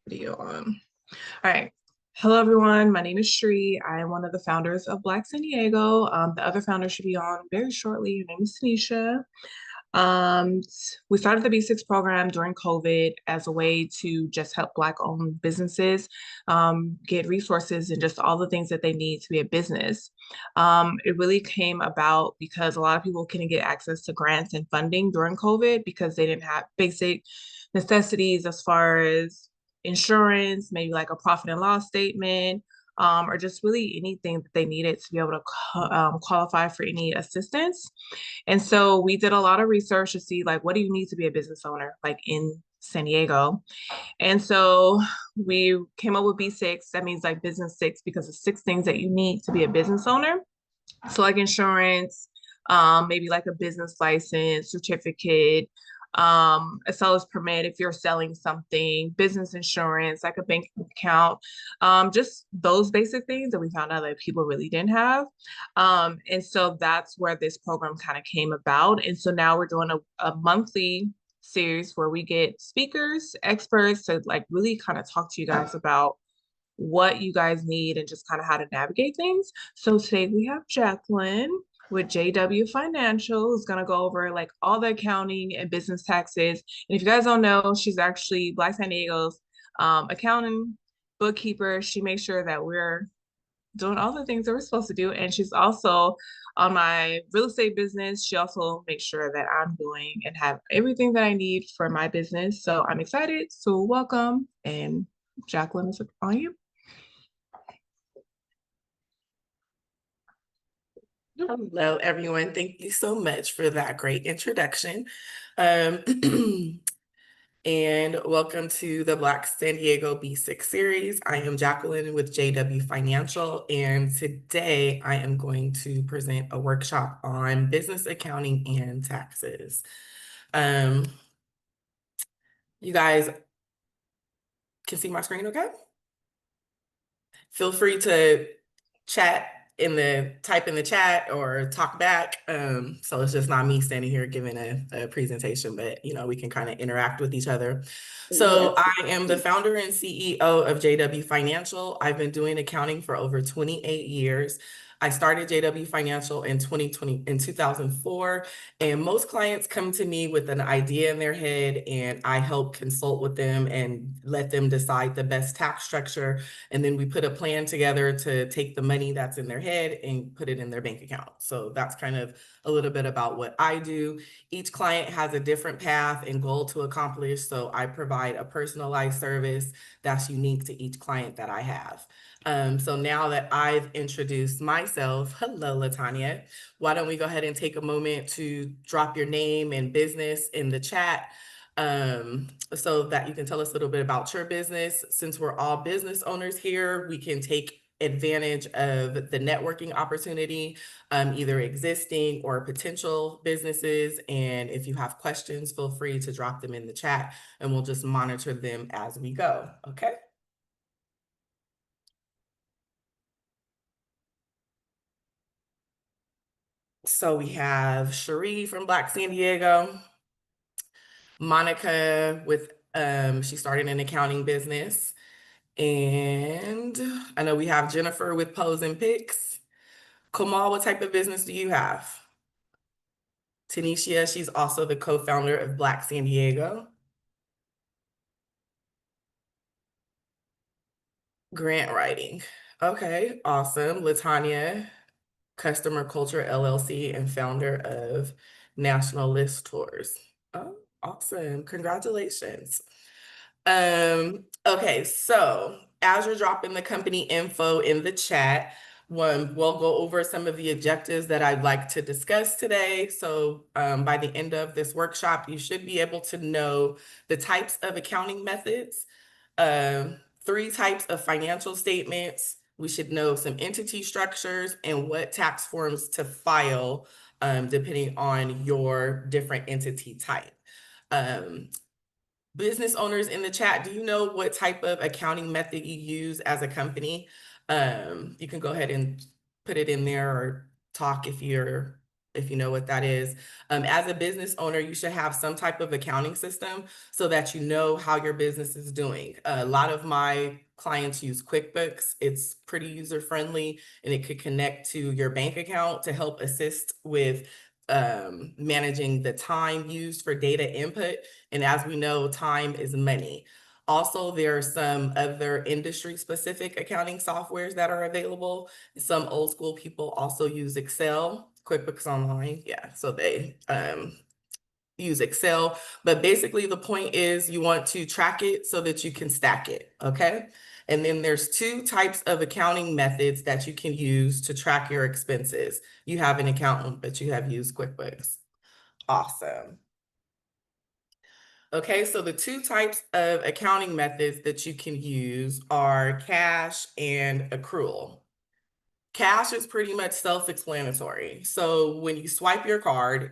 Video on. All right. Hello, everyone. My name is Shri. I am one of the founders of Black San Diego. The other founder should be on very shortly. Her name is Tanisha. We started the B6 program during COVID as a way to just help Black-owned businesses get resources and just all the things that they need to be a business. It really came about because a lot of people couldn't get access to grants and funding during COVID because they didn't have basic necessities as far as insurance, maybe like a profit and loss statement, or just really anything that they needed to be able to qualify for any assistance. And so we did a lot of research to see like what do you need to be a business owner like in San Diego. And so we came up with B6. That means like business six because it's six things that you need to be a business owner. So like insurance, maybe like a business license, certificate, a seller's permit if you're selling something, business insurance, like a bank account, just those basic things that we found out that people really didn't have. And so that's where this program kind of came about. And so now we're doing a monthly series where we get speakers, experts to like really kind of talk to you guys about what you guys need and just kind of how to navigate things. So today we have Jacqueline with JW Financial who's going to go over like all the accounting and business taxes. And if you guys don't know, she's actually Black San Diego's accounting bookkeeper. She makes sure that we're doing all the things that we're supposed to do. And she's also on my real estate business. She also makes sure that I'm doing and have everything that I need for my business. So I'm excited. So welcome. And Jacqueline is on you. Hello, everyone. Thank you so much for that great introduction. Um, and welcome to the Black San Diego B6 series. I am Jacqueline with JW Financial, and today I am going to present a workshop on business accounting and taxes. You guys can see my screen okay? Feel free to type in the chat or talk back. So it's just not me standing here giving a presentation, but we can kind of interact with each other. So Yes. I am the founder and CEO of JW Financial. I've been doing accounting for over 28 years. I started JW Financial in 2004, and most clients come to me with an idea in their head, and I help consult with them and let them decide the best tax structure. And then we put a plan together to take the money that's in their head and put it in their bank account. So that's kind of a little bit about what I do. Each client has a different path and goal to accomplish. So I provide a personalized service that's unique to each client that I have. So now that I've introduced myself, hello, Latanya, why don't we go ahead and take a moment to drop your name and business in the chat so that you can tell us a little bit about your business. Since we're all business owners here, we can take advantage of the networking opportunity, either existing or potential businesses. And if you have questions, feel free to drop them in the chat and we'll just monitor them as we go, okay? So we have Cherie from Black San Diego, Monica with, she started an accounting business. And I know we have Jennifer with Pose and Pics. Kamal, what type of business do you have? Tanisha, she's also the co-founder of Black San Diego. Grant writing. Okay, awesome. Latanya, Customer Culture LLC and founder of National List Tours. Oh, awesome. Congratulations. Okay, so as you're dropping the company info in the chat, we'll go over some of the objectives that I'd like to discuss today. So by the end of this workshop, you should be able to know the types of accounting methods, 3 types of financial statements. We should know some entity structures and what tax forms to file depending on your different entity type. Business owners in the chat, do you know what type of accounting method you use as a company? You can go ahead and put it in there or talk if you're if you know what that is. As a business owner, you should have some type of accounting system so that you know how your business is doing. A lot of my clients use QuickBooks. It's pretty user friendly and it could connect to your bank account to help assist with managing the time used for data input. And as we know, time is money. Also, there are some other industry specific accounting softwares that are available. Some old school people also use Excel, QuickBooks Online. Yeah, so they use Excel. But basically, the point is you want to track it so that you can stack it. Okay. And then there's two types of accounting methods that you can use to track your expenses. You have an accountant, but you have used QuickBooks. Awesome. Okay, so the two types of accounting methods that you can use are cash and accrual. Cash is pretty much self-explanatory. So when you swipe your card,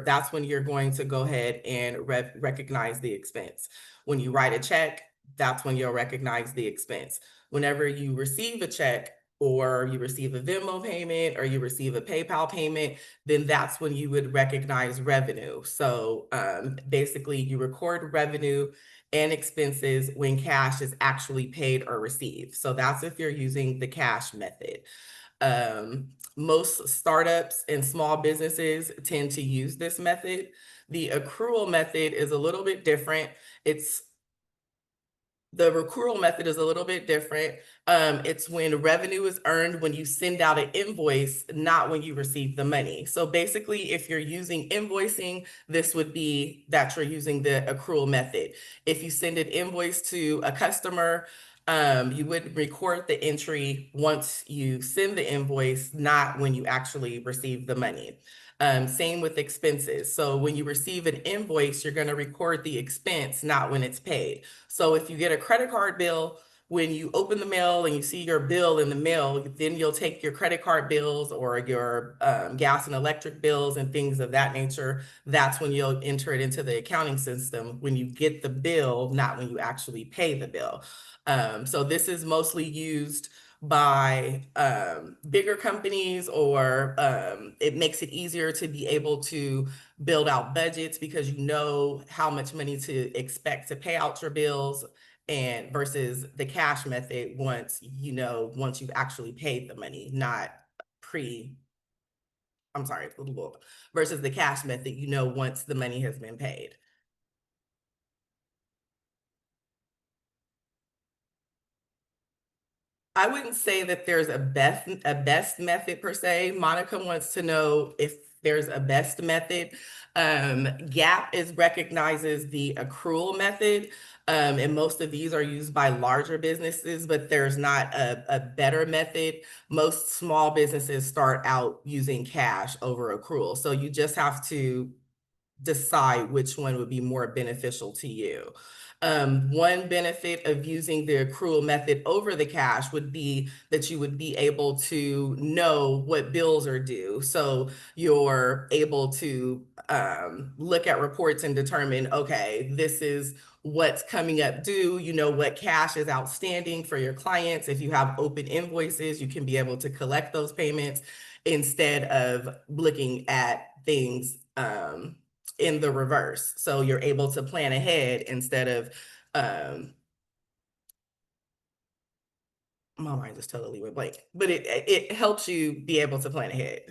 that's when you're going to go ahead and recognize the expense. When you write a check, that's when you'll recognize the expense. Whenever you receive a check or you receive a Venmo payment or you receive a PayPal payment, then that's when you would recognize revenue. So basically you record revenue and expenses when cash is actually paid or received. So that's if you're using the cash method. Most startups and small businesses tend to use this method. The accrual method is a little bit different. The accrual method is a little bit different. It's when revenue is earned when you send out an invoice, not when you receive the money. So basically, if you're using invoicing, this would be that you're using the accrual method. If you send an invoice to a customer, you would record the entry once you send the invoice, not when you actually receive the money. Same with expenses. So when you receive an invoice, you're going to record the expense, not when it's paid. So if you get a credit card bill, when you open the mail and you see your bill in the mail, then you'll take your credit card bills or your gas and electric bills and things of that nature. That's when you'll enter it into the accounting system when you get the bill, not when you actually pay the bill. So this is mostly used by bigger companies, or it makes it easier to be able to build out budgets because you know how much money to expect to pay out your bills, and versus the cash method once you've actually paid the money, not pre I'm sorry, versus the cash method, once the money has been paid. I wouldn't say that there's a best method per se. Monica wants to know if there's a best method. GAAP recognizes the accrual method, and most of these are used by larger businesses, but there's not a better method. Most small businesses start out using cash over accrual, so you just have to decide which one would be more beneficial to you. One benefit of using the accrual method over the cash would be that you would be able to know what bills are due. So you're able to look at reports and determine, okay, this is what's coming up due, what cash is outstanding for your clients. If you have open invoices, you can be able to collect those payments instead of looking at things in the reverse. So you're able to plan ahead instead of, my mind just totally went blank, but it helps you be able to plan ahead.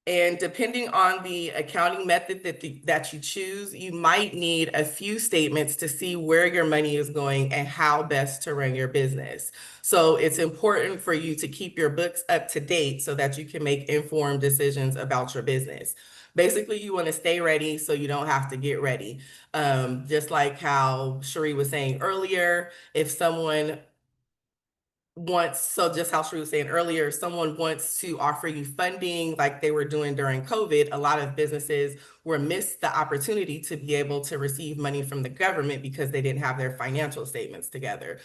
And depending on the accounting method that you choose, you might need a few statements to see where your money is going and how best to run your business. So it's important for you to keep your books up to date so that you can make informed decisions about your business. Basically, you want to stay ready so you don't have to get ready. Just like how Cherie was saying earlier, if someone just how Shrew was saying earlier, someone wants to offer you funding like they were doing during COVID, a lot of businesses were missed the opportunity to be able to receive money from the government because they didn't have their financial statements together.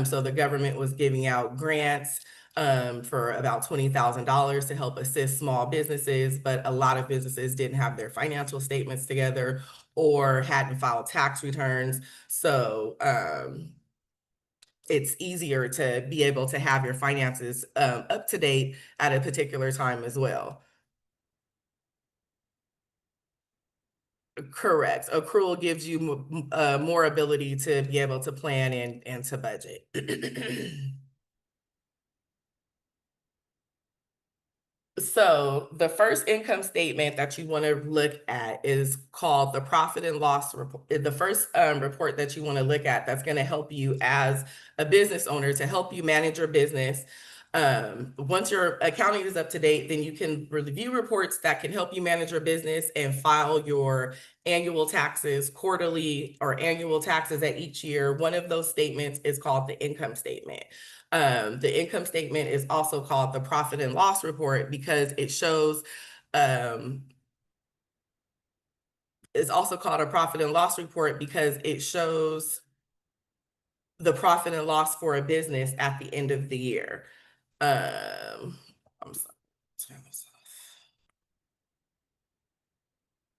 So the government was giving out grants for about $20,000 to help assist small businesses, but a lot of businesses didn't have their financial statements together or hadn't filed tax returns. So it's easier to be able to have your finances up to date at a particular time as well. Correct. Accrual gives you more ability to be able to plan and to budget. So the first income statement that you want to look at is called the profit and loss report. The first report that you want to look at that's going to help you as a business owner to help you manage your business. Once your accounting is up to date, then you can review reports that can help you manage your business and file your annual taxes, quarterly or annual taxes at each year. One of those statements is called the income statement. The income statement is also called the profit and loss report because it shows, it's also called a profit and loss report because it shows the profit and loss for a business at the end of the year. I'm sorry.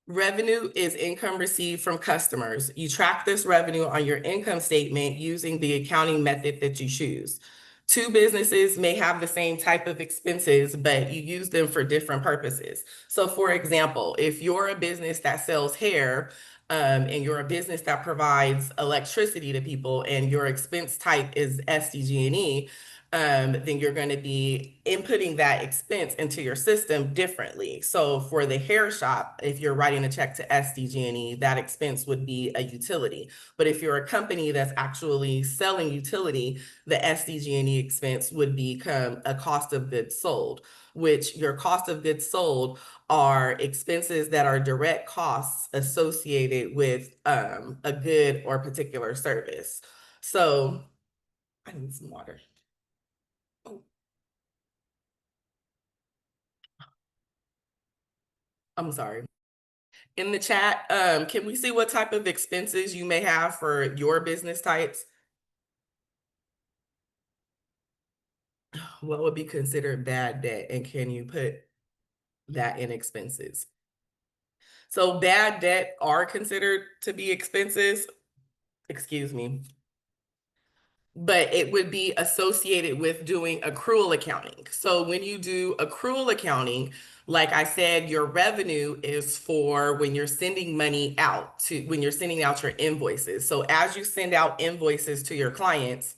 Revenue is income received from customers. You track this revenue on your income statement using the accounting method that you choose. Two businesses may have the same type of expenses, but you use them for different purposes. So for example, if you're a business that sells hair, and you're a business that provides electricity to people and your expense type is SDG&E, then you're going to be inputting that expense into your system differently. So for the hair shop, if you're writing a check to SDG&E, that expense would be a utility. But if you're a company that's actually selling utility, the SDG&E expense would become a cost of goods sold, which your cost of goods sold are expenses that are direct costs associated with a good or particular service. So I need some water. Oh, I'm sorry. In the chat, can we see what type of expenses you may have for your business types? What would be considered bad debt, and can you put that in expenses? So bad debt are considered to be expenses, excuse me, but it would be associated with doing accrual accounting. So when you do accrual accounting, like I said, your revenue is for when you're sending money out to, when you're sending out your invoices. So as you send out invoices to your clients,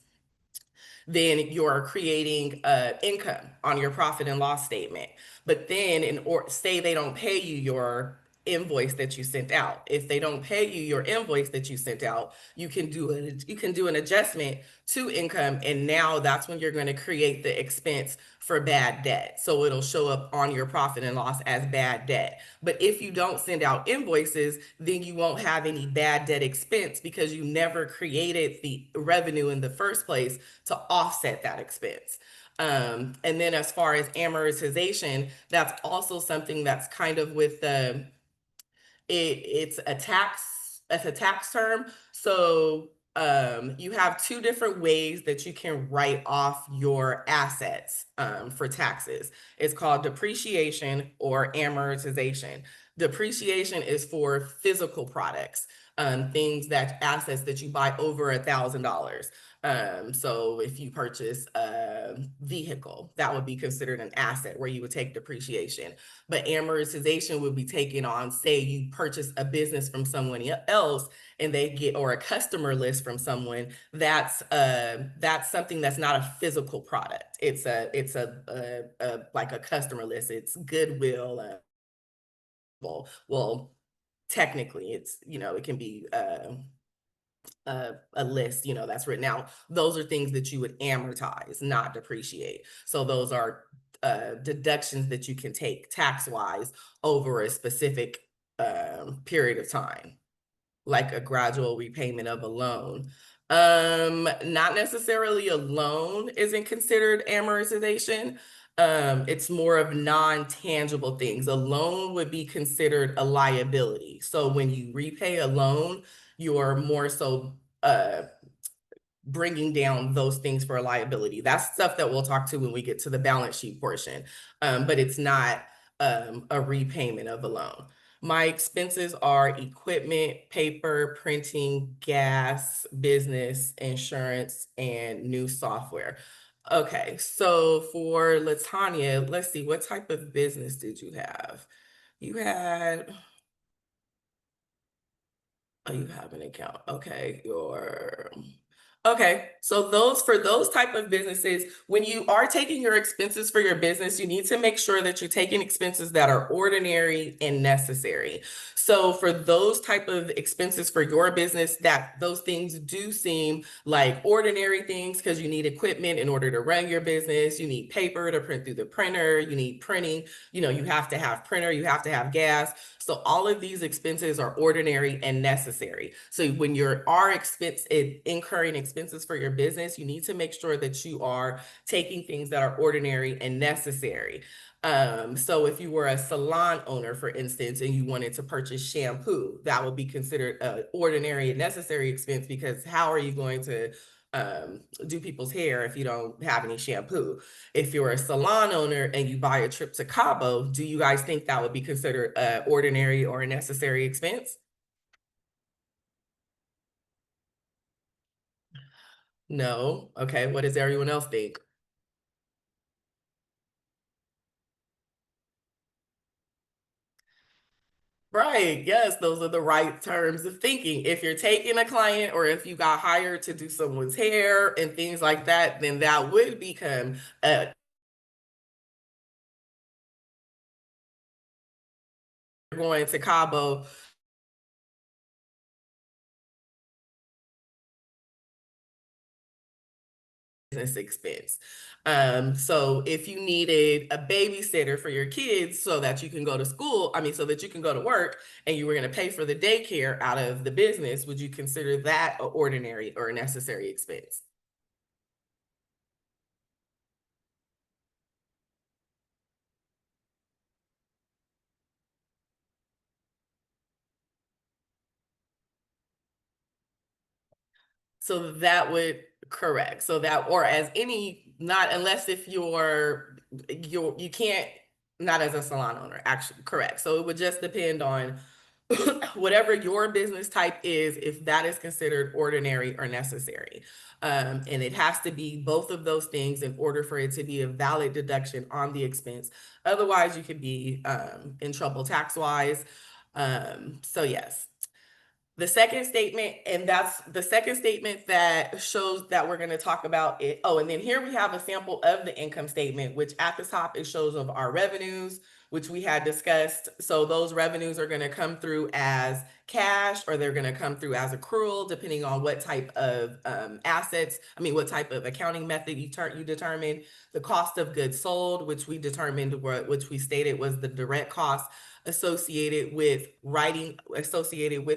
then you're creating income on your profit and loss statement. But then say they don't pay you your invoice that you sent out. If they don't pay you your invoice that you sent out, you can do an adjustment to income, and now that's when you're going to create the expense for bad debt. So it'll show up on your profit and loss as bad debt. But if you don't send out invoices, then you won't have any bad debt expense because you never created the revenue in the first place to offset that expense. And then as far as amortization, that's also something that's kind of with the it's a tax term. So you have two different ways that you can write off your assets for taxes. It's called depreciation or amortization. Depreciation is for physical products, things assets that you buy over $1,000. So if you purchase a vehicle, that would be considered an asset where you would take depreciation. But amortization would be taken on, say you purchase a business from someone else and they get, or a customer list from someone, that's something that's not a physical product. It's like a customer list. It's goodwill. Well, technically it's, it can be a list, that's written out. Those are things that you would amortize, not depreciate. So those are deductions that you can take tax-wise over a specific period of time, like a gradual repayment of a loan. Not necessarily a loan isn't considered amortization. It's more of non-tangible things. A loan would be considered a liability. So when you repay a loan, you're more so bringing down those things for a liability. That's stuff that we'll talk to when we get to the balance sheet portion, but it's not a repayment of a loan. My expenses are equipment, paper, printing, gas, business, insurance, and new software. Okay, so for Latanya, let's see, what type of business did you have? You had, oh, you have an account. Okay, okay. So for those type of businesses, when you are taking your expenses for your business, you need to make sure that you're taking expenses that are ordinary and necessary. So for those type of expenses for your business, that those things do seem like ordinary things because you need equipment in order to run your business. You need paper to print through the printer. You need printing. You have to have printer. You have to have gas. So all of these expenses are ordinary and necessary. So when you are incurring expenses for your business, you need to make sure that you are taking things that are ordinary and necessary. So if you were a salon owner, for instance, and you wanted to purchase shampoo, that would be considered an ordinary and necessary expense, because how are you going to do people's hair if you don't have any shampoo? If you're a salon owner and you buy a trip to Cabo, do you guys think that would be considered an ordinary or a necessary expense? No. Okay. What does everyone else think? Right. Yes, those are the right terms of thinking. If you're taking a client or if you got hired to do someone's hair and things like that, then that would become going to Cabo business expense. So if you needed a babysitter for your kids so that you can go to school, so that you can go to work, and you were going to pay for the daycare out of the business, would you consider that an ordinary or a necessary expense? So that would correct. So that, or as any, not unless if you can't, not as a salon owner, actually, correct. So it would just depend on whatever your business type is, if that is considered ordinary or necessary. And it has to be both of those things in order for it to be a valid deduction on the expense. Otherwise, you could be in trouble tax wise. So yes. The second statement, and that's the second statement that shows that we're going to talk about it. Oh, and then here we have a sample of the income statement, which at the top it shows of our revenues, which we had discussed. So those revenues are going to come through as cash, or they're going to come through as accrual, depending on what type of assets, what type of accounting method you determine. The cost of goods sold, which we determined, which we stated was the direct cost associated with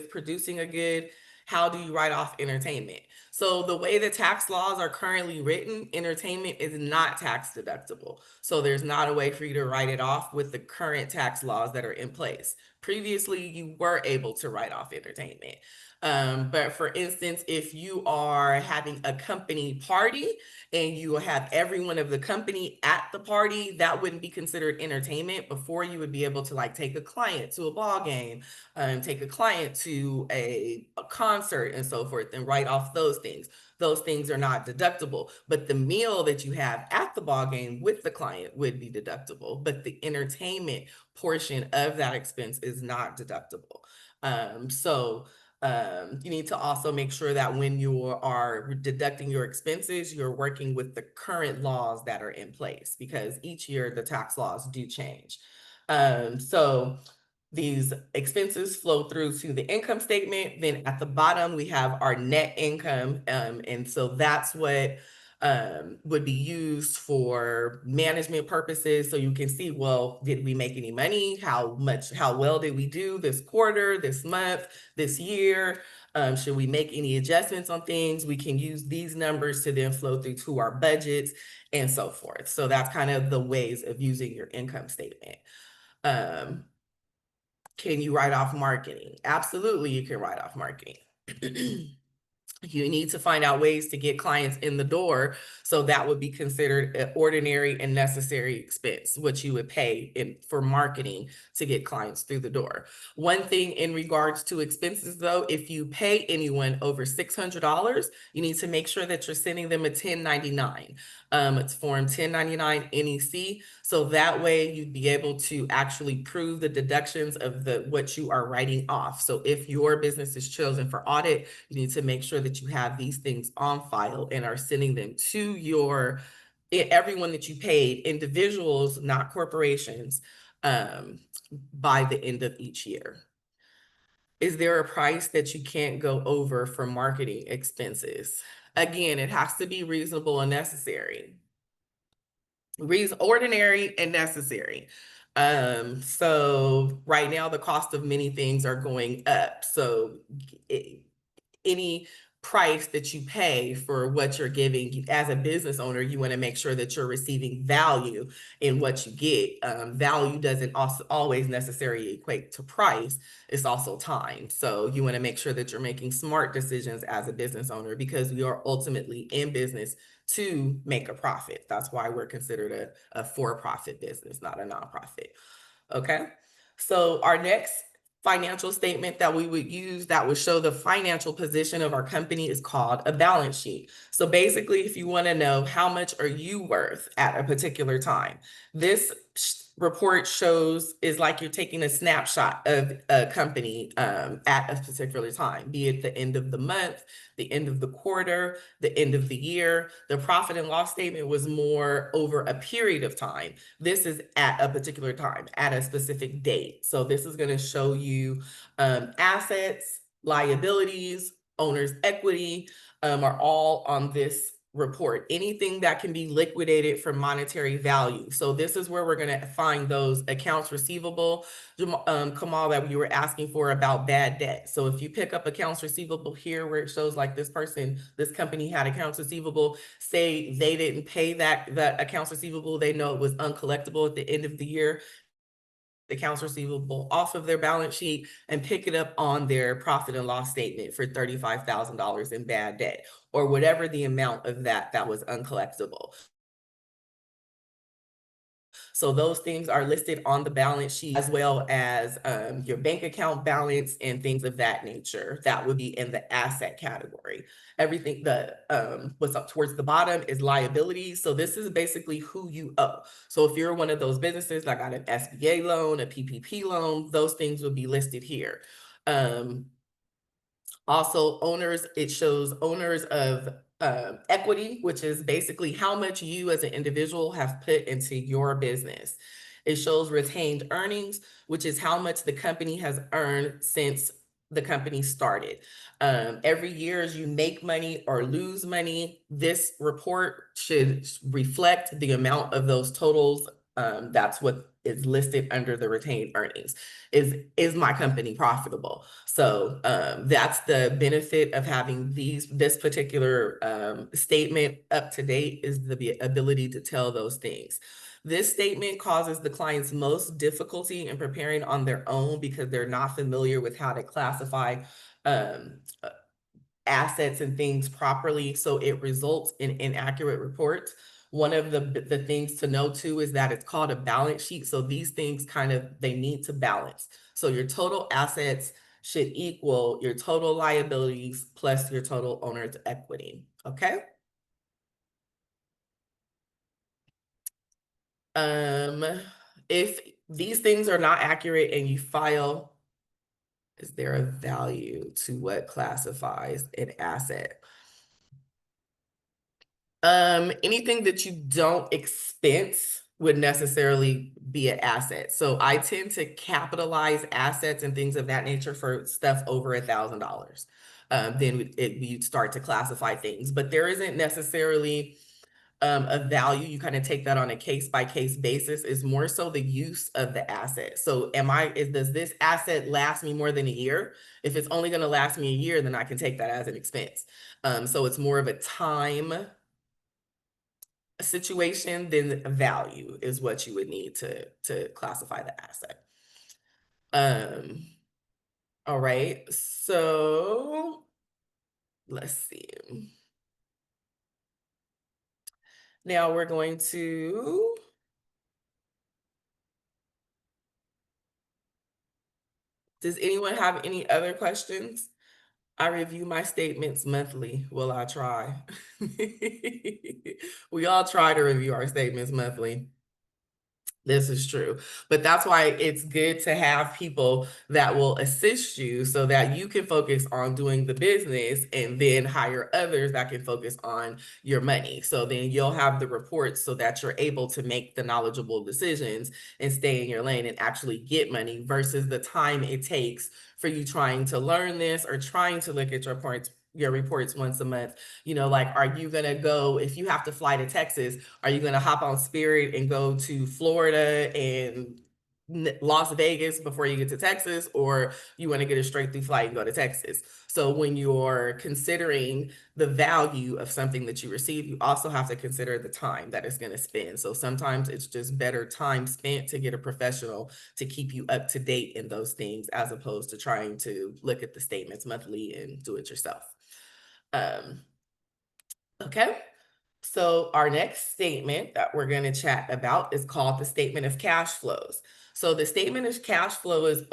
producing a good. How do you write off entertainment? So the way the tax laws are currently written, entertainment is not tax deductible. So there's not a way for you to write it off with the current tax laws that are in place. Previously, you were able to write off entertainment. But for instance, if you are having a company party and you have everyone of the company at the party, that wouldn't be considered entertainment. Before, you would be able to like take a client to a ball game, take a client to a concert and so forth, and write off those things. Those things are not deductible, but the meal that you have at the ball game with the client would be deductible, but the entertainment portion of that expense is not deductible. So you need to also make sure that when you are deducting your expenses, you're working with the current laws that are in place, because each year the tax laws do change. So these expenses flow through to the income statement. Then at the bottom, we have our net income. And so that's what would be used for management purposes. So you can see, well, did we make any money? How well did we do this quarter, this month, this year? Should we make any adjustments on things? We can use these numbers to then flow through to our budgets and so forth. So that's kind of the ways of using your income statement. Can you write off marketing? Absolutely, you can write off marketing. You need to find out ways to get clients in the door. So that would be considered an ordinary and necessary expense, what you would pay for marketing to get clients through the door. One thing in regards to expenses though, if you pay anyone over $600, you need to make sure that you're sending them a 1099. It's form 1099 NEC. So that way you'd be able to actually prove the deductions of what you are writing off. So if your business is chosen for audit, you need to make sure that you have these things on file and are sending them to everyone that you paid, individuals, not corporations, by the end of each year. Is there a price that you can't go over for marketing expenses? Again, it has to be reasonable and necessary. Ordinary and necessary. So right now the cost of many things are going up. So any price that you pay for what you're giving as a business owner, you want to make sure that you're receiving value in what you get. Value doesn't also always necessarily equate to price. It's also time. So you want to make sure that you're making smart decisions as a business owner, because we are ultimately in business to make a profit. That's why we're considered a for-profit business, not a nonprofit. Okay. So our next financial statement that we would use that would show the financial position of our company is called a balance sheet. So basically, if you want to know how much are you worth at a particular time, this report is like you're taking a snapshot of a company at a particular time, be it the end of the month, the end of the quarter, the end of the year. The profit and loss statement was more over a period of time. This is at a particular time, at a specific date. So this is going to show you assets, liabilities, owner's equity are all on this report. Anything that can be liquidated for monetary value. So this is where we're going to find those accounts receivable, Kamal, that you were asking for about bad debt. So if you pick up accounts receivable here where it shows like this company had accounts receivable, say they didn't pay that accounts receivable, they know it was uncollectible at the end of the year, accounts receivable off of their balance sheet and pick it up on their profit and loss statement for $35,000 in bad debt, or whatever the amount of that was uncollectible. So those things are listed on the balance sheet, as well as your bank account balance and things of that nature. That would be in the asset category. Everything what's up towards the bottom is liabilities. So this is basically who you owe. So if you're one of those businesses that got an SBA loan, a PPP loan, those things would be listed here. Also, it shows owners of equity, which is basically how much you as an individual have put into your business. It shows retained earnings, which is how much the company has earned since the company started. Every year as you make money or lose money, this report should reflect the amount of those totals. That's what is listed under the retained earnings. Is my company profitable? So that's the benefit of having this particular statement up to date, is the ability to tell those things. This statement causes the clients most difficulty in preparing on their own because they're not familiar with how to classify assets and things properly. So it results in inaccurate reports. One of the things to know too is that it's called a balance sheet. So these things they need to balance. So your total assets should equal your total liabilities plus your total owner's equity. Okay. If these things are not accurate and you file, is there a value to what classifies an asset? Anything that you don't expense would necessarily be an asset. So I tend to capitalize assets and things of that nature for stuff over $1,000. Then you'd start to classify things, but there isn't necessarily a value. You kind of take that on a case-by-case basis. Is more so the use of the asset. So does this asset last me more than a year? If it's only going to last me a year, then I can take that as an expense. So it's more of a time situation, then value is what you would need to classify the asset. All right, so let's see. Now we're going to does anyone have any other questions? I review my statements monthly. Will I try? We all try to review our statements monthly. This is true. But that's why it's good to have people that will assist you so that you can focus on doing the business and then hire others that can focus on your money. So then you'll have the reports so that you're able to make the knowledgeable decisions and stay in your lane and actually get money versus the time it takes for you trying to learn this or trying to look at your reports once a month. You know, like, are you going to go, if you have to fly to Texas, are you going to hop on Spirit and go to Florida and Las Vegas before you get to Texas, or you want to get a straight through flight and go to Texas? So when you're considering the value of something that you receive, you also have to consider the time that it's going to spend. So sometimes it's just better time spent to get a professional to keep you up to date in those things as opposed to trying to look at the statements monthly and do it yourself. Okay. So our next statement that we're going to chat about is called the statement of cash flows. So the statement of cash flow is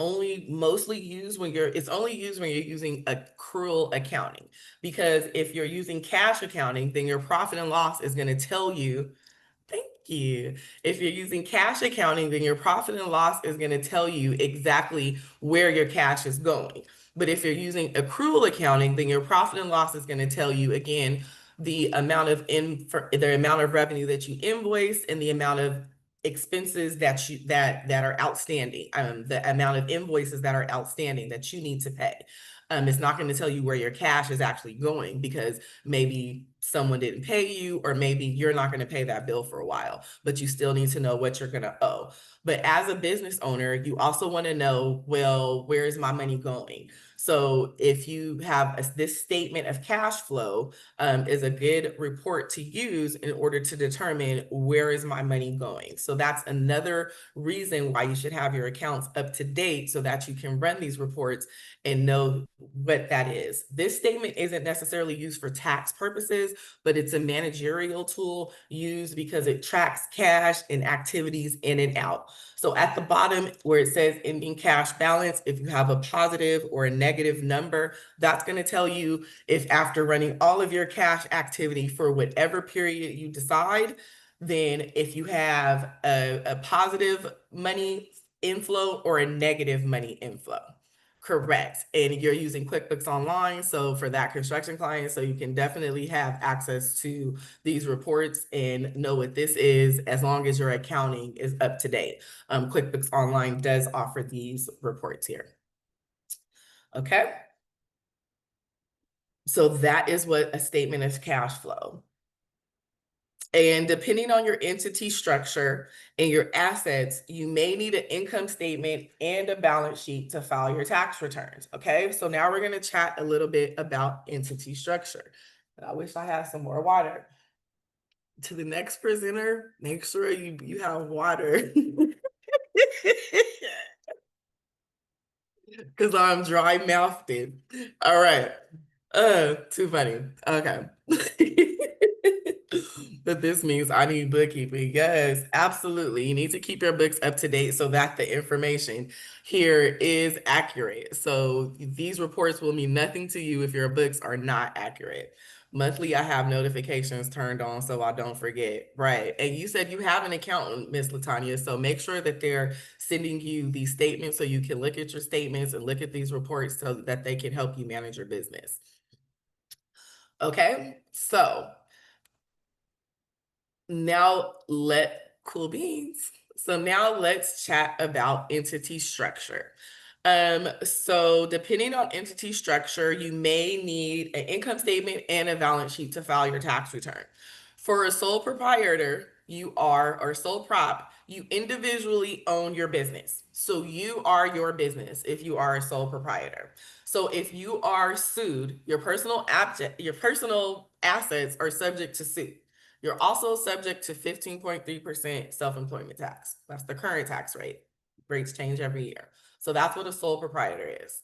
mostly used when it's only used when you're using accrual accounting. Because if you're using cash accounting, then your profit and loss is going to tell you. Thank you. If you're using cash accounting, then your profit and loss is going to tell you exactly where your cash is going. But if you're using accrual accounting, then your profit and loss is going to tell you again the amount of revenue that you invoice and the amount of expenses that are outstanding, the amount of invoices that are outstanding that you need to pay. It's not going to tell you where your cash is actually going because maybe someone didn't pay you, or maybe you're not going to pay that bill for a while, but you still need to know what you're going to owe. But as a business owner, you also want to know, well, where is my money going? So if you have this statement of cash flow, is a good report to use in order to determine where is my money going. So that's another reason why you should have your accounts up to date so that you can run these reports and know what that is. This statement isn't necessarily used for tax purposes, but it's a managerial tool used because it tracks cash and activities in and out. So at the bottom where it says ending cash balance, if you have a positive or a negative number, that's going to tell you if after running all of your cash activity for whatever period you decide, then if you have a positive money inflow or a negative money inflow. Correct. And you're using QuickBooks Online. So for that construction client, so you can definitely have access to these reports and know what this is as long as your accounting is up to date. QuickBooks Online does offer these reports here. Okay. So that is what a statement of cash flow. And depending on your entity structure and your assets, you may need an income statement and a balance sheet to file your tax returns. Okay, so now we're going to chat a little bit about entity structure. I wish I had some more water. To the next presenter, make sure you have water. Because I'm dry mouthed. All right. Too funny. Okay. But this means I need bookkeeping. Yes, absolutely. You need to keep your books up to date so that the information here is accurate. So these reports will mean nothing to you if your books are not accurate. Monthly, I have notifications turned on so I don't forget. Right. And you said you have an accountant, Miss Latanya. So make sure that they're sending you these statements so you can look at your statements and look at these reports so that they can help you manage your business. Okay, so now cool beans. So now let's chat about entity structure. So depending on entity structure, you may need an income statement and a balance sheet to file your tax return. For a sole proprietor, or sole prop, you individually own your business. So you are your business if you are a sole proprietor. So if you are sued, your personal assets are subject to suit. You're also subject to 15.3% self-employment tax. That's the current tax rate. Rates change every year. So that's what a sole proprietor is.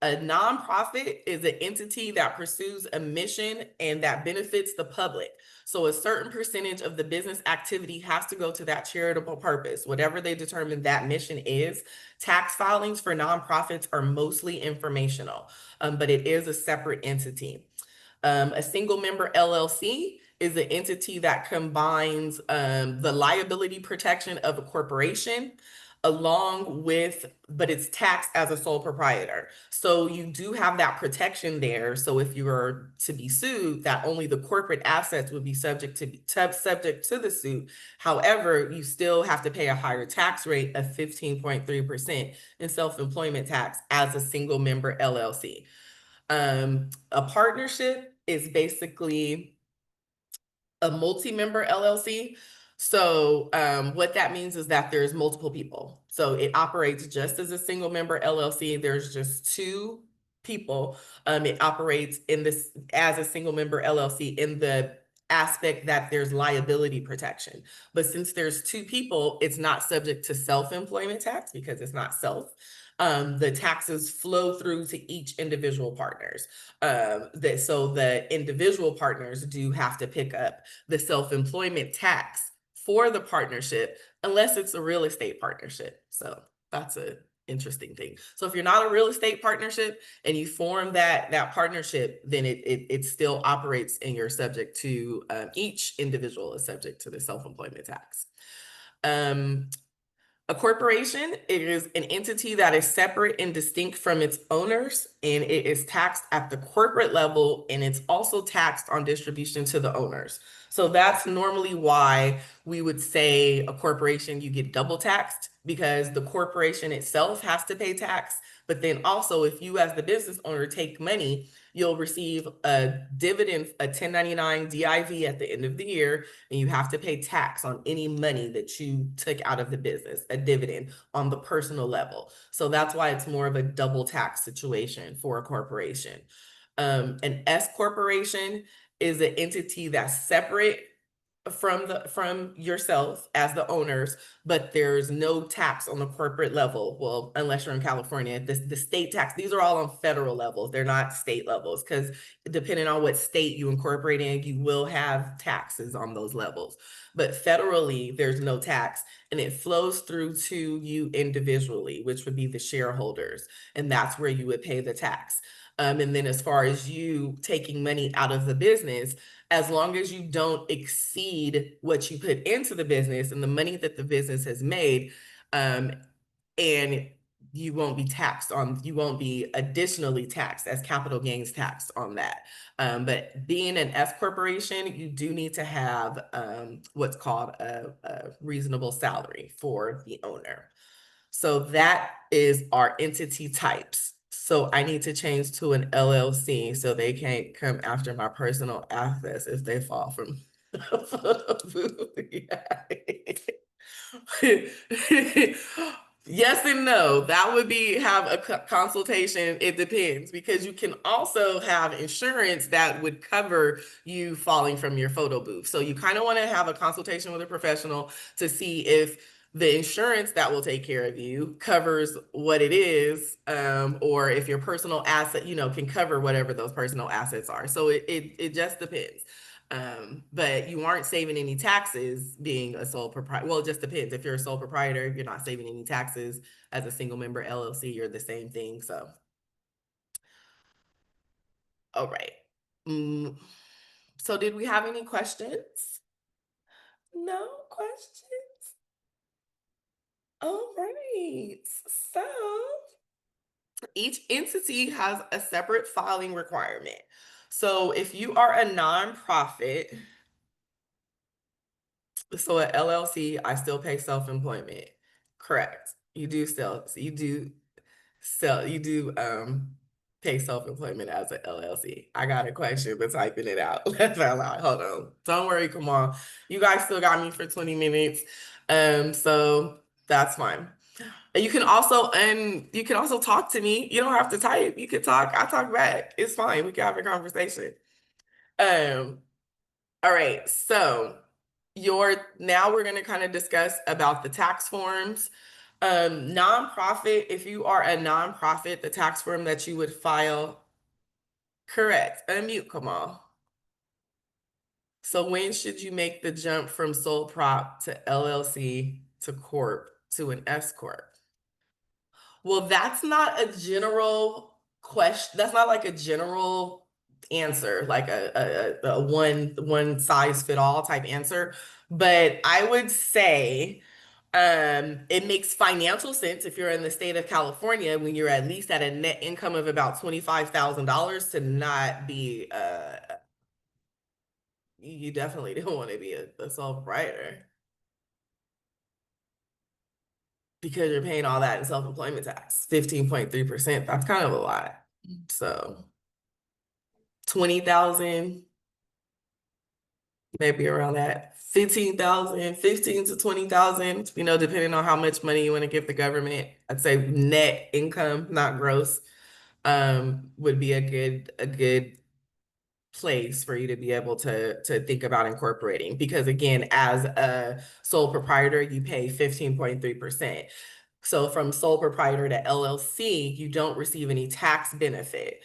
A nonprofit is an entity that pursues a mission and that benefits the public. So a certain percentage of the business activity has to go to that charitable purpose, whatever they determine that mission is. Tax filings for nonprofits are mostly informational, but it is a separate entity. A single member LLC is an entity that combines the liability protection of a corporation along with, but it's taxed as a sole proprietor. So you do have that protection there. So if you were to be sued, that only the corporate assets would be subject to the suit. However, you still have to pay a higher tax rate of 15.3% in self-employment tax as a single member LLC. A partnership is basically a multi-member LLC. So what that means is that there's multiple people. So it operates just as a single member LLC. There's just two people. It operates in this as a single member LLC in the aspect that there's liability protection. But since there's two people, it's not subject to self-employment tax because it's not self. The taxes flow through to each individual partners. So the individual partners do have to pick up the self-employment tax for the partnership unless it's a real estate partnership. So that's a interesting thing. So if you're not a real estate partnership and you form that partnership, then it still operates and you're subject to each individual is subject to the self-employment tax. A corporation, it is an entity that is separate and distinct from its owners, and it is taxed at the corporate level, and it's also taxed on distribution to the owners. So that's normally why we would say a corporation, you get double taxed because the corporation itself has to pay tax. But then also, if you as the business owner take money, you'll receive a dividend, a 1099 DIV at the end of the year, and you have to pay tax on any money that you took out of the business, a dividend on the personal level. So that's why it's more of a double tax situation for a corporation. An S corporation is an entity that's separate from yourself as the owners, but there's no tax on the corporate level. Well, unless you're in California, the state tax, these are all on federal levels. They're not state levels because depending on what state you incorporate in, you will have taxes on those levels. But federally, there's no tax and it flows through to you individually, which would be the shareholders. And that's where you would pay the tax. And then as far as you taking money out of the business, as long as you don't exceed what you put into the business and the money that the business has made, and you won't be additionally taxed as capital gains taxed on that. But being an S corporation, you do need to have what's called a reasonable salary for the owner. So that is our entity types. So I need to change to an LLC so they can't come after my personal assets if they fall from. Yes and no. That would be have a consultation. It depends because you can also have insurance that would cover you falling from your photo booth. So you kind of want to have a consultation with a professional to see if the insurance that will take care of you covers what it is, or if your personal asset, can cover whatever those personal assets are. So it just depends. But you aren't saving any taxes being a sole proprietor. Well, it just depends. If you're a sole proprietor, you're not saving any taxes. As a single member LLC, you're the same thing. So, all right. So did we have any questions? No questions? All right. So each entity has a separate filing requirement. So if you are a nonprofit, so at LLC, I still pay self-employment. Correct. You do pay self-employment as an LLC. I got a question, but typing it out. Hold on. Don't worry, come on. You guys still got me for 20 minutes. So that's fine. And you can also talk to me. You don't have to type. You can talk. I talk back. It's fine. We can have a conversation. All right. So now we're going to kind of discuss about the tax forms. Nonprofit, if you are a nonprofit, the tax form that you would file, correct. Unmute, Kamal. So when should you make the jump from sole prop to LLC to corp to an S corp? Well, that's not a general question. That's not like a general answer, like a one size fit all type answer. But I would say it makes financial sense if you're in the state of California when you're at least at a net income of about $25,000 to not be you definitely don't want to be a sole proprietor because you're paying all that in self-employment tax, 15.3%. That's kind of a lot. So 20,000, maybe around that. 15,000, 15 to 20,000, depending on how much money you want to give the government. I'd say net income, not gross, would be a good place for you to be able to think about incorporating. Because again, as a sole proprietor, you pay 15.3%. So from sole proprietor to LLC, you don't receive any tax benefit.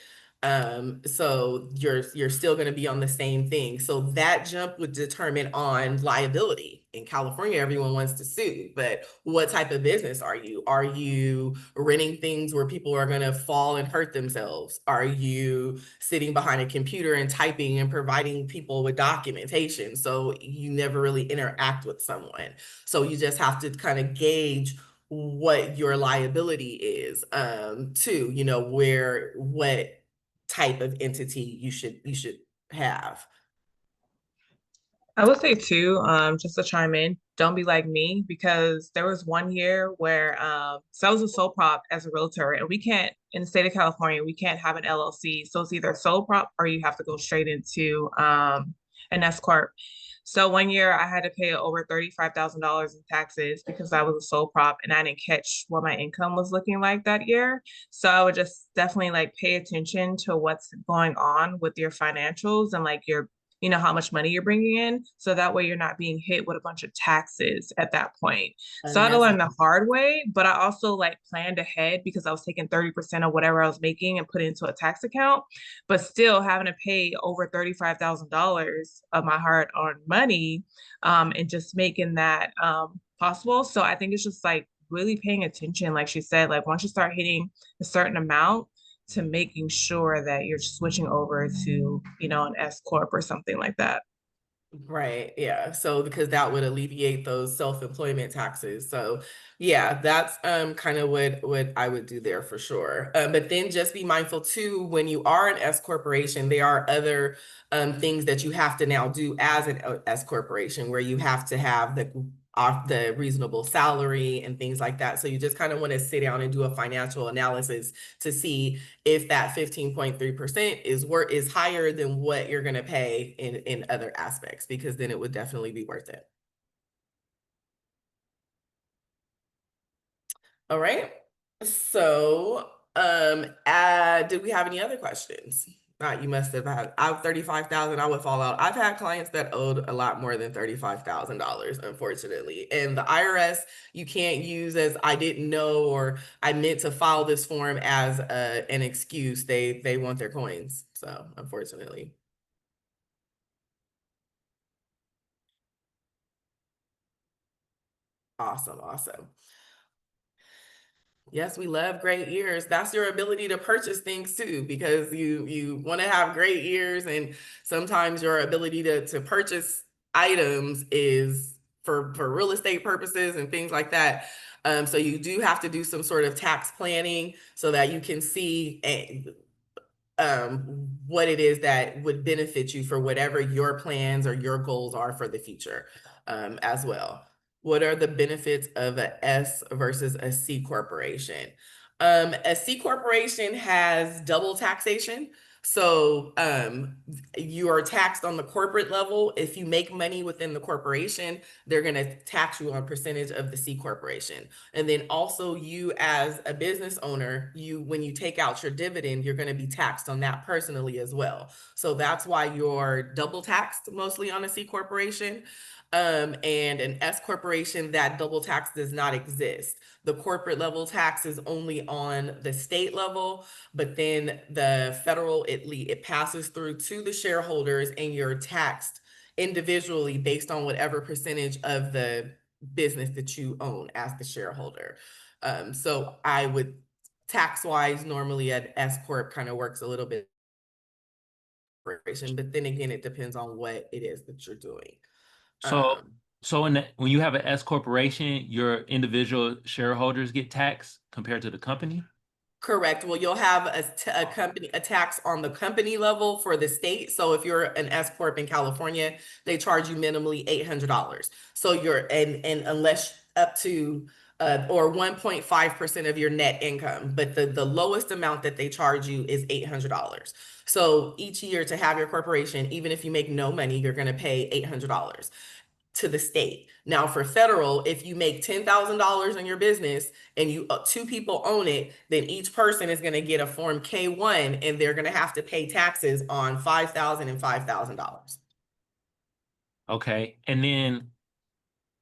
So you're still going to be on the same thing. So that jump would determine on liability. In California, everyone wants to sue, but what type of business are you? Are you renting things where people are going to fall and hurt themselves? Are you sitting behind a computer and typing and providing people with documentation? So you never really interact with someone. So you just have to kind of gauge what your liability is, too, what type of entity you should have. I would say too, just to chime in, don't be like me because there was one year where so I was a sole prop as a realtor, and we can't in the state of California, we can't have an LLC. So it's either sole prop or you have to go straight into an S corp. So one year I had to pay over $35,000 in taxes because I was a sole prop and I didn't catch what my income was looking like that year. So I would just definitely like pay attention to what's going on with your financials and like your how much money you're bringing in. So that way you're not being hit with a bunch of taxes at that point. So I had to learn the hard way, but I also like planned ahead because I was taking 30% of whatever I was making and put it into a tax account, but still having to pay over $35,000 of my hard-earned money and just making that possible. So I think it's just like really paying attention, like she said, like once you start hitting a certain amount, to making sure that you're switching over to, an S corp or something like that. Right. Yeah. So because that would alleviate those self-employment taxes. So yeah, that's kind of what I would do there for sure. But then just be mindful too, when you are an S corporation, there are other things that you have to now do as an S corporation where you have to have the reasonable salary and things like that. So you just kind of want to sit down and do a financial analysis to see if that 15.3% is higher than what you're going to pay in other aspects, because then it would definitely be worth it. All right. So, did we have any other questions? You must have had. I have 35,000. I would fall out. I've had clients that owed a lot more than $35,000, unfortunately. And the IRS, you can't use as I didn't know or I meant to file this form as an excuse. They want their coins. So, unfortunately. Awesome, awesome. Yes, we love great ears. That's your ability to purchase things too, because you want to have great ears, and sometimes your ability to purchase items is for real estate purposes and things like that. So you do have to do some sort of tax planning so that you can see what it is that would benefit you for whatever your plans or your goals are for the future, as well. What are the benefits of a S versus a C corporation? A C corporation has double taxation. So you are taxed on the corporate level. If you make money within the corporation, they're going to tax you on a percentage of the C corporation. And then also you as a business owner, when you take out your dividend, you're going to be taxed on that personally as well. So that's why you're double taxed mostly on a C corporation. And an S corporation, that double tax does not exist. The corporate level tax is only on the state level, but then the federal, it passes through to the shareholders, and you're taxed individually based on whatever percentage of the business that you own as the shareholder. So I would, tax wise, normally an S corp kind of works a little bit, but then again, it depends on what it is that you're doing. So, Um, when you have an S corporation, your individual shareholders get taxed compared to the company? Correct. Well, you'll have a tax on the company level for the state. So if you're an S corp in California, they charge you minimally $800. So and unless up to or 1.5% of your net income, but the lowest amount that they charge you is $800. So each year to have your corporation, even if you make no money, you're going to pay $800 to the state. Now for federal, if you make $10,000 in your business and you two people own it, then each person is going to get a form K-1, and they're going to have to pay taxes on $5,000 and $5,000. Okay. And then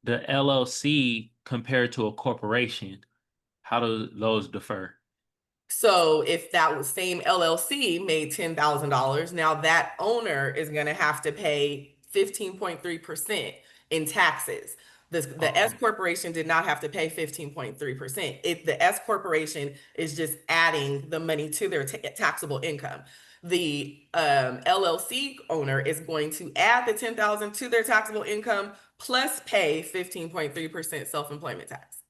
the LLC compared to a corporation, how do those differ? So if that was same LLC made $10,000, now that owner is going to have to pay 15.3% in taxes. The S corporation did not have to pay 15.3%. The S corporation is just adding the money to their taxable income. The LLC owner is going to add the 10,000 to their taxable income plus pay 15.3% self-employment tax.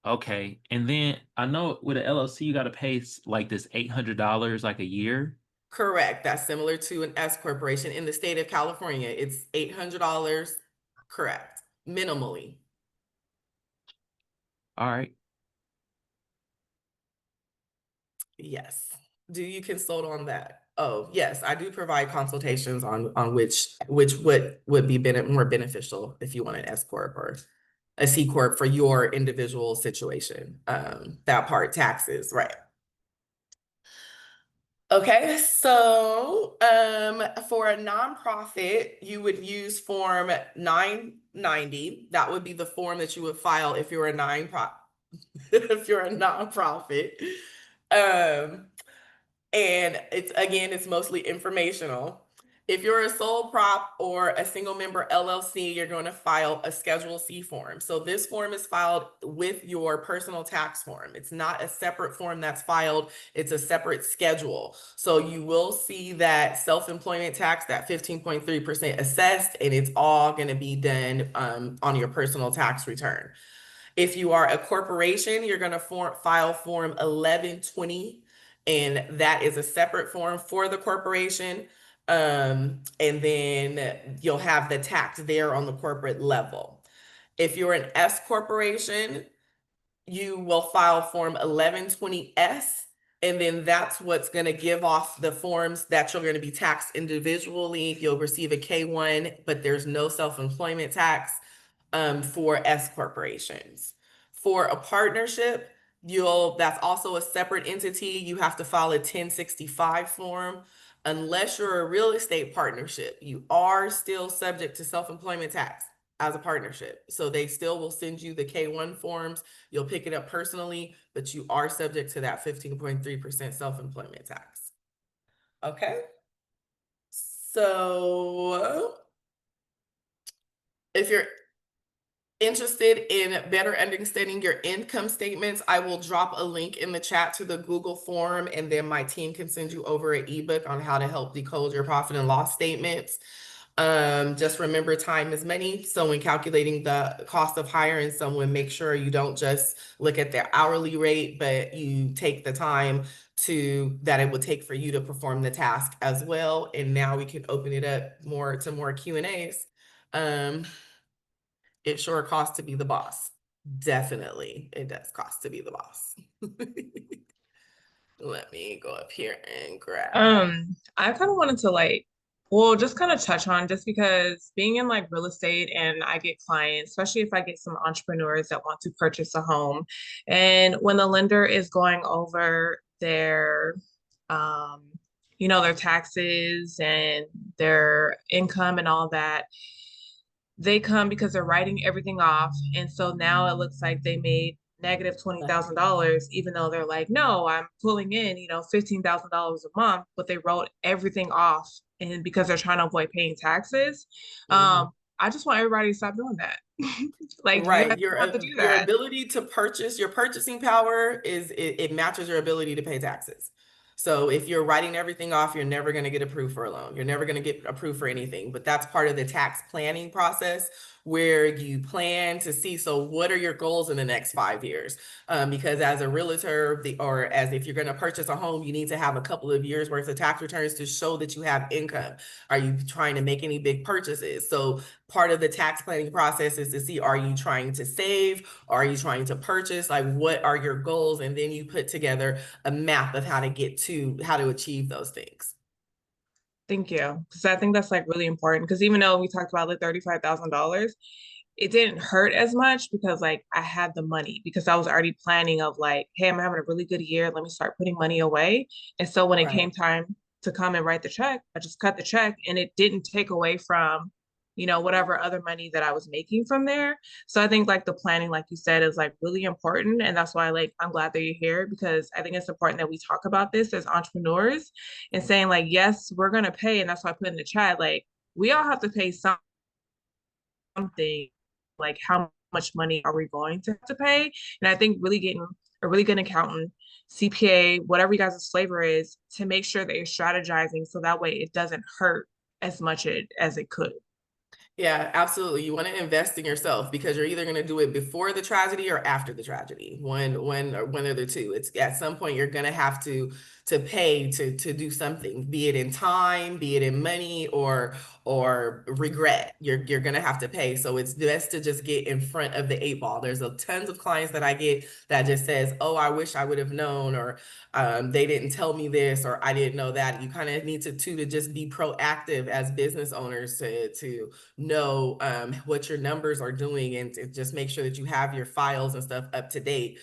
Okay. And then I know with an LLC, you got to pay like this $800 like a year. Correct. That's similar to an S corporation in the state of California. It's $800. Correct. Minimally. All right. Yes. Do you consult on that? Oh, yes, I do provide consultations on which would be more beneficial if you want an S corp or a C corp for your individual situation. That part, taxes, right? Okay, so for a nonprofit, you would use Form 990. That would be the form that you would file if you're a if you're a nonprofit. And it's mostly informational. If you're a sole prop or a single member LLC, you're going to file a Schedule C form. So this form is filed with your personal tax form. It's not a separate form that's filed, it's a separate schedule. So you will see that self-employment tax, that 15.3% assessed, and it's all going to be done on your personal tax return. If you are a corporation, you're going to file Form 1120, and that is a separate form for the corporation. And then you'll have the tax there on the corporate level. If you're an S corporation, you will file Form 1120S, and then that's what's going to give off the forms that you're going to be taxed individually. You'll receive a K-1, but there's no self-employment tax for S corporations. For a partnership, that's also a separate entity. You have to file a 1065 form. Unless you're a real estate partnership, you are still subject to self-employment tax as a partnership. So they still will send you the K-1 forms. You'll pick it up personally, but you are subject to that 15.3% self-employment tax. Okay. So if you're interested in better understanding your income statements, I will drop a link in the chat to the Google form, and then my team can send you over an ebook on how to help decode your profit and loss statements. Just remember, time is money. So when calculating the cost of hiring someone, make sure you don't just look at their hourly rate, but you take the time that it would take for you to perform the task as well. And now we can open it up to more Q&As. It sure costs to be the boss. Definitely, it does cost to be the boss. Let me go up here and grab. I kind of wanted to just kind of touch on, just because being in like real estate, and I get clients, especially if I get some entrepreneurs that want to purchase a home, and when the lender is going over their their taxes and their income and all that, they come because they're writing everything off. And so now it looks like they made negative $20,000, even though they're like, no, I'm pulling in, $15,000 a month, but they wrote everything off. And because they're trying to avoid paying taxes, Mhm. I just want everybody to stop doing that. Like, you guys Right. Your don't have to do your that. ability to purchase, your purchasing power it matches your ability to pay taxes. So if you're writing everything off, you're never going to get approved for a loan. You're never going to get approved for anything. But that's part of the tax planning process where you plan to see, so what are your goals in the next 5 years? Because as a realtor, or as if you're going to purchase a home, you need to have a couple of years worth of tax returns to show that you have income. Are you trying to make any big purchases? So part of the tax planning process is to see, are you trying to save? Are you trying to purchase? Like, what are your goals? And then you put together a map of how to achieve those things. Thank you. Because I think that's like really important. Because even though we talked about the $35,000, it didn't hurt as much because like I had the money because I was already planning of like, hey, I'm having a really good year. Let me start putting money away. And so when it Right. came time to come and write the check, I just cut the check and it didn't take away from, whatever other money that I was making from there. So I think like the planning, like you said, is like really important. And that's why like I'm glad that you're here because I think it's important that we talk about this as entrepreneurs and saying like, yes, we're gonna pay. And that's why I put in the chat, like we all have to pay something, like how much money are we going to have to pay? And I think really getting a really good accountant, CPA, whatever you guys' flavor is, to make sure that you're strategizing so that way it doesn't hurt as much as it could. Yeah, absolutely. You want to invest in yourself because you're either going to do it before the tragedy or after the tragedy. One of the two. It's at some point you're going to have to pay to do something, be it in time, be it in money, or regret. You're going to have to pay. So it's best to just get in front of the 8 ball. There's tons of clients that I get that just says, "Oh, I wish I would have known," or they didn't tell me this, or I didn't know that. You kind of need to just be proactive as business owners to know what your numbers are doing and to just make sure that you have your files and stuff up to date,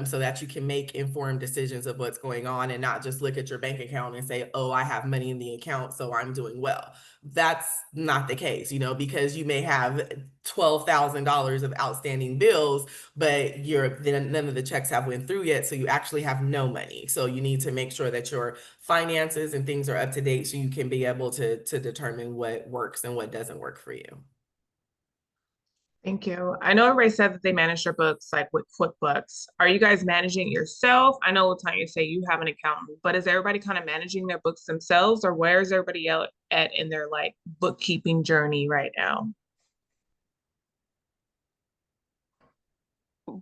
so that you can make informed decisions of what's going on and not just look at your bank account and say, oh, I have money in the account, so I'm doing well. That's not the case, because you may have $12,000 of outstanding bills, but none of the checks have went through yet, so you actually have no money. So you need to make sure that your finances and things are up to date so you can be able to determine what works and what doesn't work for you. Thank you. I know everybody said that they manage their books like with QuickBooks. Are you guys managing it yourself? I know Tanya say you have an accountant, but is everybody kind of managing their books themselves, or where is everybody at in their like bookkeeping journey right now?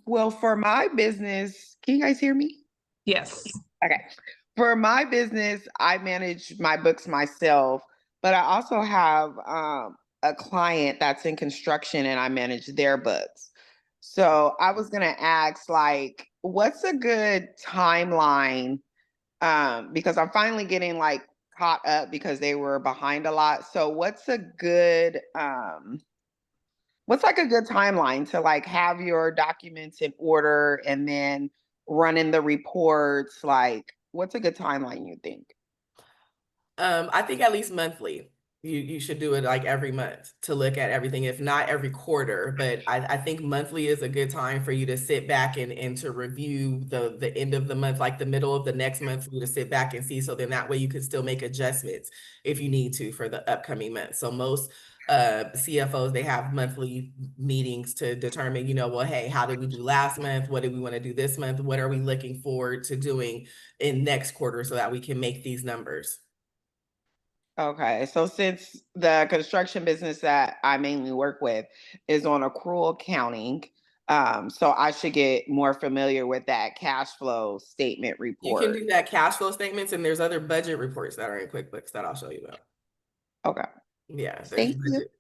Well, for my business, can you guys hear me? Yes. Okay. For my business, I manage my books myself, but I also have a client that's in construction and I manage their books. So I was going to ask, like, what's a good timeline? Because I'm finally getting like caught up because they were behind a lot. So what's like a good timeline to like have your documents in order and then running the reports? Like, what's a good timeline you think? I think at least monthly. You should do it like every month to look at everything, if not every quarter. But I think monthly is a good time for you to sit back and to review the end of the month, like the middle of the next month, for you to sit back and see. So then that way you can still make adjustments if you need to for the upcoming month. So most CFOs, they have monthly meetings to determine, well, hey, how did we do last month? What did we want to do this month? What are we looking forward to doing in next quarter so that we can make these numbers? Okay, so since the construction business that I mainly work with is on accrual accounting, so I should get more familiar with that cash flow statement You can report. do that cash flow statements, and there's other budget reports that are in QuickBooks that I'll show you about. Okay, Yeah, there's thank you. budget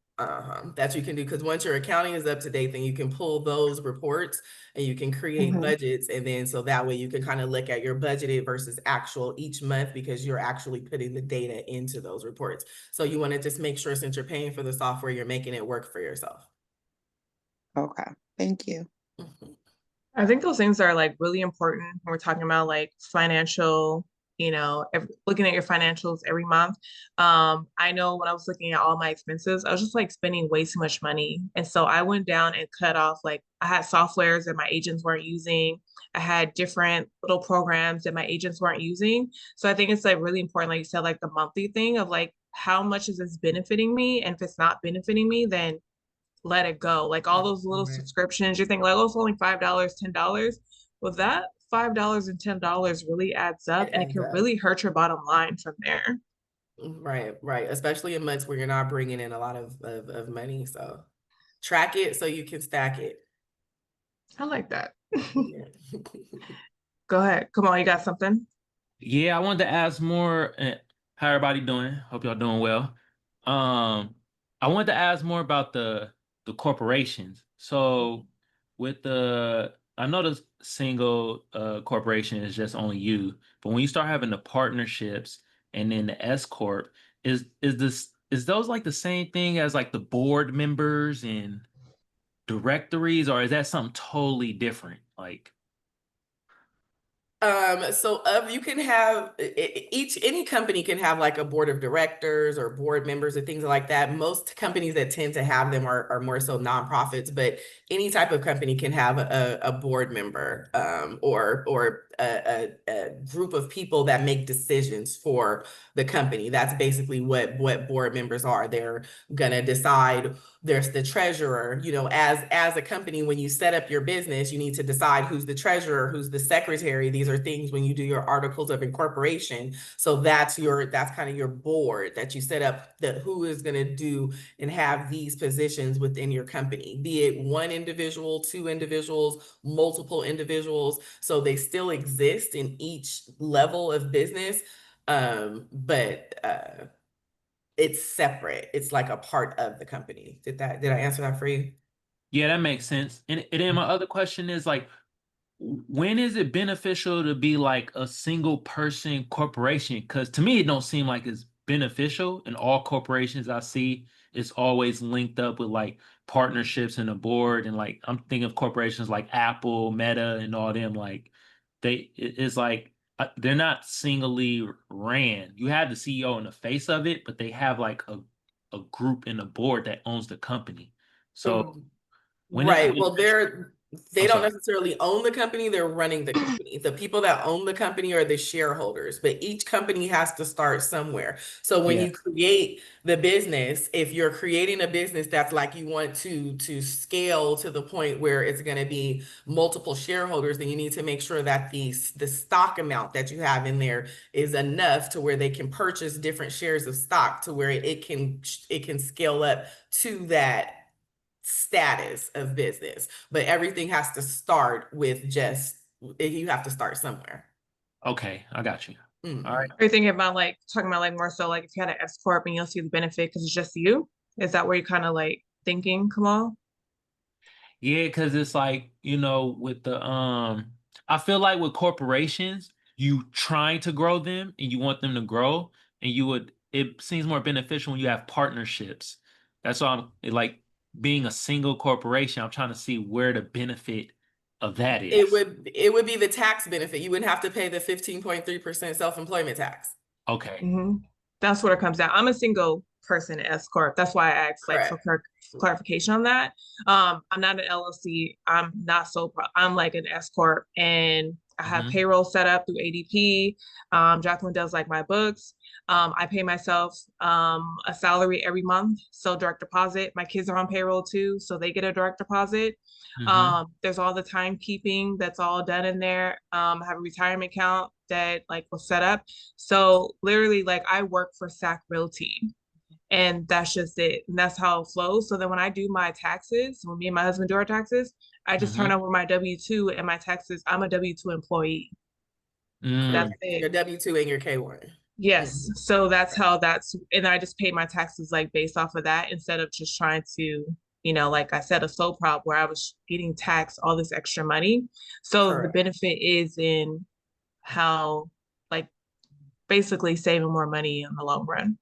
that you can do, because once your accounting is up to date, then you can pull those reports and you can create Mhm. budgets, and then so that way you can kind of look at your budgeted versus actual each month, because you're actually putting the data into those reports. So you want to just make sure, since you're paying for the software, you're making it work for yourself. Okay, thank you. Mhm. I think those things are like really important when we're talking about like financial looking at your financials every month. I know when I was looking at all my expenses, I was just like spending way too much money. And so I went down and cut off, like I had softwares that my agents weren't using. I had different little programs that my agents weren't using. So I think it's like really important, like you said, like the monthly thing of like, how much is this benefiting me? And if it's not benefiting me, then let it go. Like all those little Right. subscriptions, you think like, oh, it's only $5, $10. Well, that $5 and $10 really adds up, It and it adds can up. really hurt your bottom line from there. Right. Especially in months where you're not bringing in a lot of money. So track it so you can stack it. I like that. Yeah. Go ahead. Come on, you got something? Yeah, I wanted to ask more. How everybody doing? Hope y'all doing well. I wanted to ask more about the corporations. So with I know the single corporation is just only you, but when you start having the partnerships and then the S corp, is those like the same thing as like the board members and directories, or is that something totally different? Like, You can have any company can have like a board of directors or board members or things like that. Most companies that tend to have them are more so nonprofits, but any type of company can have a board member, or a group of people that make decisions for the company. That's basically what board members are. They're gonna decide. There's the treasurer. As a company, when you set up your business, you need to decide who's the treasurer, who's the secretary. These are things when you do your articles of incorporation. So that's kind of your board that you set up, that who is going to do and have these positions within your company, be it one individual, two individuals, multiple individuals. So they still exist in each level of business. But it's separate. It's like a part of the company. Did I answer that for you? yeah, that makes sense. And then my other question is like, when is it beneficial to be like a single person corporation? Because to me, it don't seem like it's beneficial. In all corporations I see, it's always linked up with like partnerships and a board. And like I'm thinking of corporations like Apple, Meta, and all them. Like it's like they're not singly ran. You have the CEO in the face of it, but they have like a group in the board that owns the company. So when is it Right. Well, beneficial? they I'm don't sorry. necessarily own the company, they're running the company. The people that own the company are the shareholders, but each company has to start somewhere. So when Yeah. you create the business, if you're creating a business that's like you want to scale to the point where it's going to be multiple shareholders, then you need to make sure that the stock amount that you have in there is enough to where they can purchase different shares of stock to where it can scale up to that status of business. But everything has to start with you have to start somewhere. Okay, I got you. All right. Are you thinking about like talking about like more so like if you had an S corp and you'll see the benefit because it's just you? Is that where you kind of like thinking, Kamal? Yeah, because it's like, with I feel like with corporations, you trying to grow them and you want them to grow, and it seems more beneficial when you have partnerships. That's why like being a single corporation, I'm trying to see where the benefit of that It is. would be the tax benefit. You wouldn't have to pay the 15.3% self-employment tax. Okay. That's what it comes down. I'm a single person S corp. That's why I asked like for Correct. clarification on that. I'm not an LLC. I'm not I'm like an S corp, and I have payroll set up through ADP. Jacqueline does like my books. I pay myself a salary every month, so direct deposit. My kids are on payroll too, so they get a direct deposit. There's all the timekeeping that's all done in there. I have a retirement account that like was set up. So literally like I work for SAC Realty, and that's just it. And that's how it flows. So then when I do my taxes, when me and my husband do our taxes, I just turn over my W-2 and my taxes. I'm a W-2 employee. That's it. Your W-2 and your K-1. Yes. So that's how and I just pay my taxes like based off of that instead of just trying to, like I said, a sole prop where I was getting taxed all this extra money. So the benefit is in how like basically saving more money in the long run.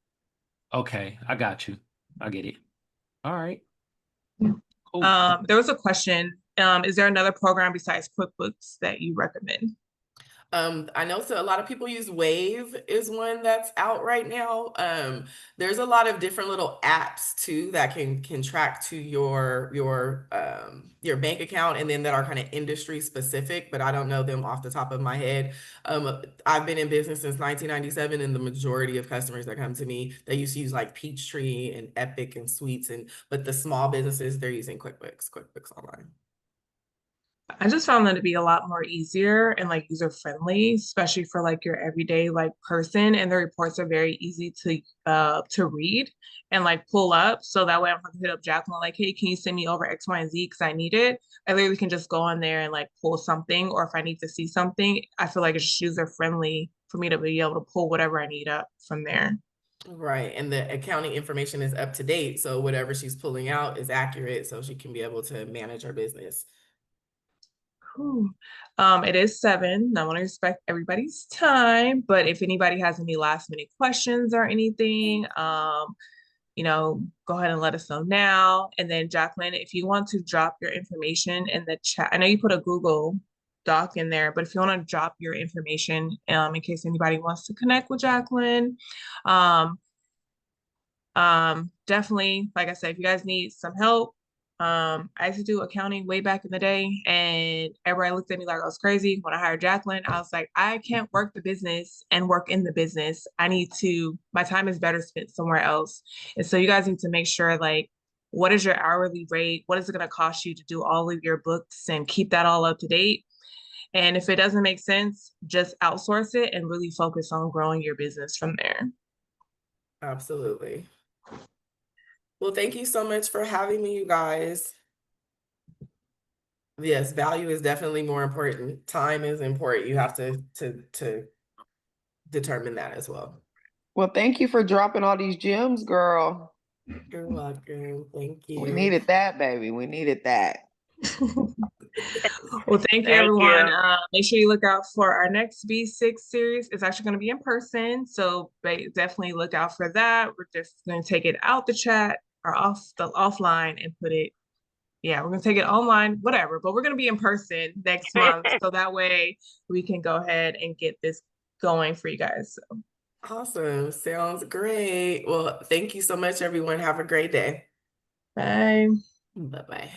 Okay, I got you. I get it. All right. Cool. There was a question. Is there another program besides QuickBooks that you recommend? I know so a lot of people use Wave is one that's out right now. There's a lot of different little apps too that can track to your bank account and then that are kind of industry specific, but I don't know them off the top of my head. I've been in business since 1997, and the majority of customers that come to me, they used to use like Peachtree and Epic and Suites, but the small businesses, they're using QuickBooks Online. I just found that to be a lot more easier and like user friendly, especially for like your everyday like person. And the reports are very easy to read and like pull up. So that way I don't have to hit up Jacqueline like, hey, can you send me over X, Y, and Z because I need it. I literally can just go on there and like pull something, or if I need to see something, I feel like it's user friendly for me to be able to pull whatever I need up from there. Right. And the accounting information is up to date. So whatever she's pulling out is accurate, so she can be able to manage her business. Cool. It is 7. I want to respect everybody's time, but if anybody has any last minute questions or anything, go ahead and let us know now. And then Jacqueline, if you want to drop your information in the chat, I know you put a Google Doc in there, but if you want to drop your information, in case anybody wants to connect with Jacqueline, definitely, like I said, if you guys need some help, I used to do accounting way back in the day, and everybody looked at me like I was crazy. When I hired Jacqueline, I was like, I can't work the business and work in the business. My time is better spent somewhere else. And so you guys need to make sure, like, what is your hourly rate? What is it going to cost you to do all of your books and keep that all up to date? And if it doesn't make sense, just outsource it and really focus on growing your business from there. Absolutely. Well, thank you so much for having me, you guys. Yes, value is definitely more important. Time is important. You have to determine that as well. Well, thank you for dropping all these gems, girl. You're welcome. Thank you. We needed that, baby. We needed that. Well, thank you, Thank everyone. you. Make sure you look out for our next B6 series. It's actually going to be in person, so definitely look out for that. We're just going to take it out the chat or off the offline and put it. Yeah, we're going to take it online, whatever, but we're going to be in person next month, so that way we can go ahead and get this going for you guys. So. Awesome. Sounds great. Well, thank you so much, everyone. Have a great day. Bye. Bye-bye.